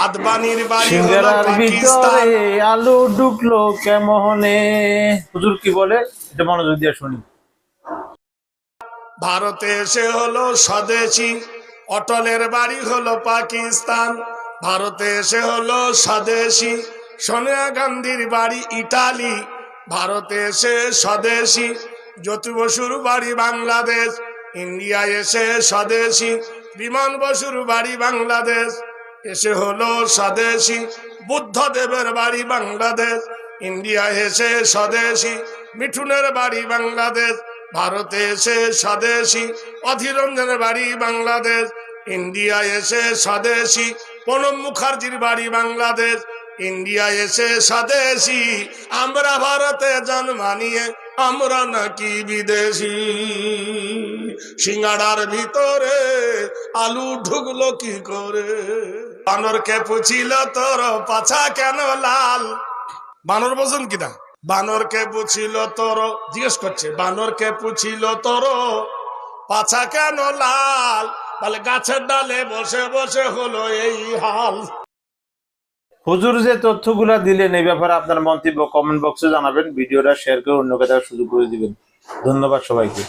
আদবানির বাড়ি হলো সিঙ্গারার পাকিস্তান। ভিতরে আলু ঢুকলো কেমনে, হুজুর কি বলে এটা মনোযোগ দিয়ে শুনি। ভারতে এসে হলো স্বদেশী, অটলের বাড়ি হলো পাকিস্তান। ভারতে এসে হলো স্বদেশী, সোনিয়া গান্ধীর বাড়ি ইটালি। ভারতে এসে স্বদেশী, জ্যোতি বসুর বাড়ি বাংলাদেশ। ইন্ডিয়া এসে স্বদেশী, বিমান বসুর বাড়ি বাংলাদেশ। এসে হলো স্বদেশী, বুদ্ধদেবের বাড়ি বাংলাদেশ। ইন্ডিয়া এসে স্বদেশী, মিঠুনের বাড়ি বাংলাদেশ। ভারতে এসে স্বদেশী, অধীররঞ্জনের বাড়ি বাংলাদেশ। ইন্ডিয়া এসে স্বদেশী, প্রণব মুখার্জির বাড়ি বাংলাদেশ। ইন্ডিয়া এসে স্বদেশী, আমরা ভারতে জন্ম নিয়ে আমরা নাকি বিদেশি। সিঙ্গাড়ার ভিতরে আলু ঢুকলো কি করে? বানরকে পুছিল তোর পাছা কেন লাল? বানর বোঝেন কিনা? বানরকে পুছিল তোর, জিজ্ঞেস করছে, বানরকে পুছিল তোর পাছা কেন লাল? বলে গাছের ডালে বসে বসে হলো এই হাল। হুজুর যে তথ্যগুলা দিলেন এই ব্যাপারে আপনার মন্তব্য কমেন্ট বক্সে জানাবেন, ভিডিওটা শেয়ার করে অন্যকে দেখার সুযোগ করে দিবেন। ধন্যবাদ সবাইকে।